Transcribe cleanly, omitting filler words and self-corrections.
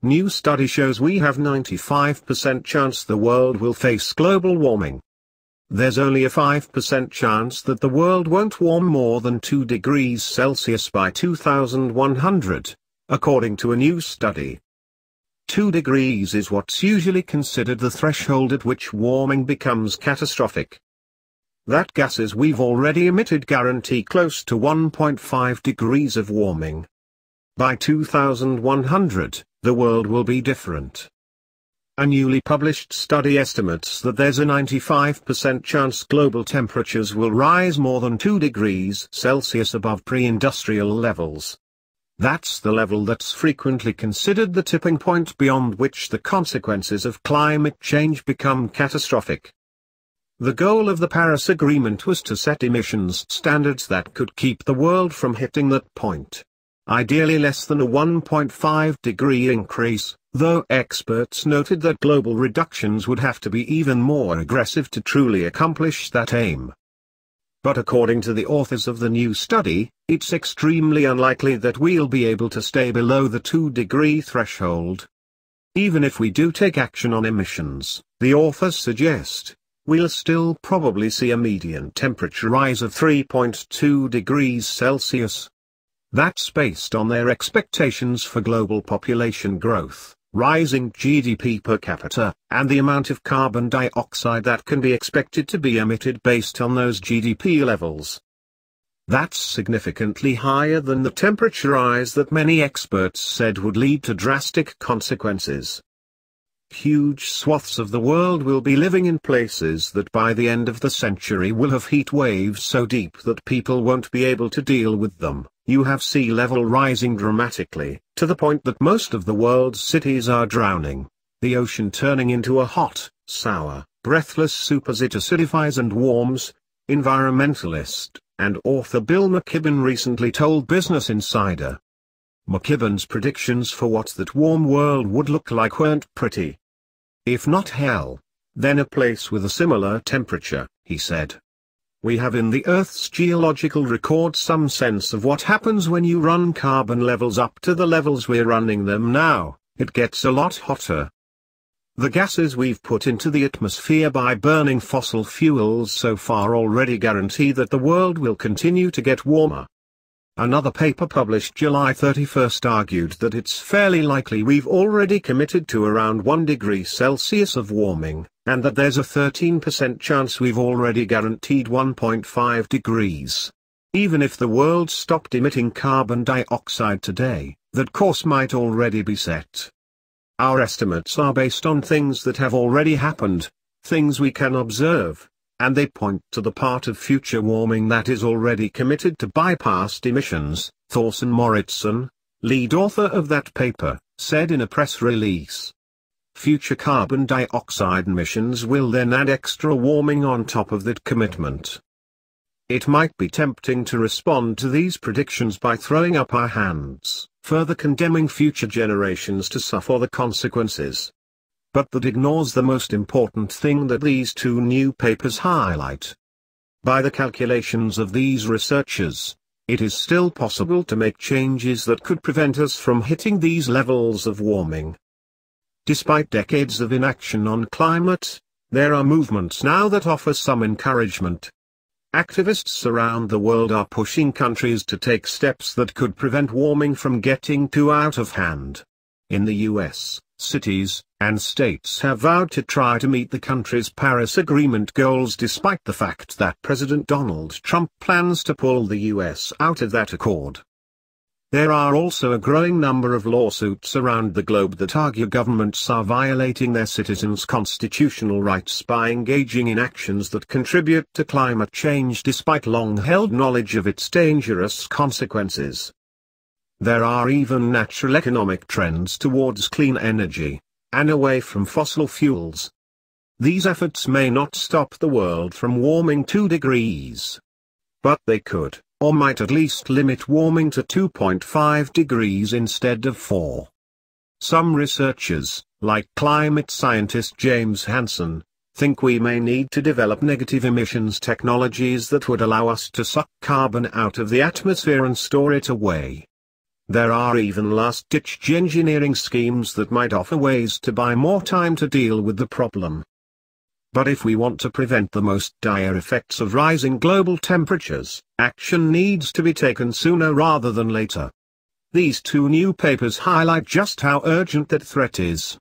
new study shows we have 95% chance the world will face global warming. There's only a 5% chance that the world won't warm more than 2 degrees Celsius by 2100, according to a new study. 2 degrees is what's usually considered the threshold at which warming becomes catastrophic. That gases we've already emitted guarantee close to 1.5 degrees of warming. By 2100, the world will be different. A newly published study estimates that there's a 95% chance global temperatures will rise more than 2 degrees Celsius above pre-industrial levels. That's the level that's frequently considered the tipping point beyond which the consequences of climate change become catastrophic. The goal of the Paris Agreement was to set emissions standards that could keep the world from hitting that point. Ideally less than a 1.5 degree increase, though experts noted that global reductions would have to be even more aggressive to truly accomplish that aim. But according to the authors of the new study, it's extremely unlikely that we'll be able to stay below the 2-degree threshold. Even if we do take action on emissions, the authors suggest, we'll still probably see a median temperature rise of 3.2 degrees Celsius. That's based on their expectations for global population growth, rising GDP per capita, and the amount of carbon dioxide that can be expected to be emitted based on those GDP levels. That's significantly higher than the temperature rise that many experts said would lead to drastic consequences. Huge swaths of the world will be living in places that by the end of the century will have heat waves so deep that people won't be able to deal with them. You have sea level rising dramatically, to the point that most of the world's cities are drowning, the ocean turning into a hot, sour, breathless soup as it acidifies and warms. Environmentalist and author Bill McKibben recently told Business Insider. McKibben's predictions for what that warm world would look like weren't pretty. If not hell, then a place with a similar temperature, he said. We have in the Earth's geological record some sense of what happens when you run carbon levels up to the levels we're running them now. It gets a lot hotter. The gases we've put into the atmosphere by burning fossil fuels so far already guarantee that the world will continue to get warmer. Another paper published July 31 argued that it's fairly likely we've already committed to around 1 degree Celsius of warming, and that there's a 13% chance we've already guaranteed 1.5 degrees. Even if the world stopped emitting carbon dioxide today, that course might already be set. Our estimates are based on things that have already happened, things we can observe, and they point to the part of future warming that is already committed to bypassed emissions, Thorsten Moritzen, lead author of that paper, said in a press release. Future carbon dioxide emissions will then add extra warming on top of that commitment. It might be tempting to respond to these predictions by throwing up our hands, further condemning future generations to suffer the consequences. But that ignores the most important thing that these two new papers highlight. By the calculations of these researchers, it is still possible to make changes that could prevent us from hitting these levels of warming. Despite decades of inaction on climate, there are movements now that offer some encouragement. Activists around the world are pushing countries to take steps that could prevent warming from getting too out of hand. In the US, cities and states have vowed to try to meet the country's Paris Agreement goals despite the fact that President Donald Trump plans to pull the US out of that accord. There are also a growing number of lawsuits around the globe that argue governments are violating their citizens' constitutional rights by engaging in actions that contribute to climate change despite long-held knowledge of its dangerous consequences. There are even natural economic trends towards clean energy, and away from fossil fuels. These efforts may not stop the world from warming 2 degrees. But they could, or might at least limit warming to 2.5 degrees instead of 4. Some researchers, like climate scientist James Hansen, think we may need to develop negative emissions technologies that would allow us to suck carbon out of the atmosphere and store it away. There are even last-ditch engineering schemes that might offer ways to buy more time to deal with the problem. But if we want to prevent the most dire effects of rising global temperatures, action needs to be taken sooner rather than later. These two new papers highlight just how urgent that threat is.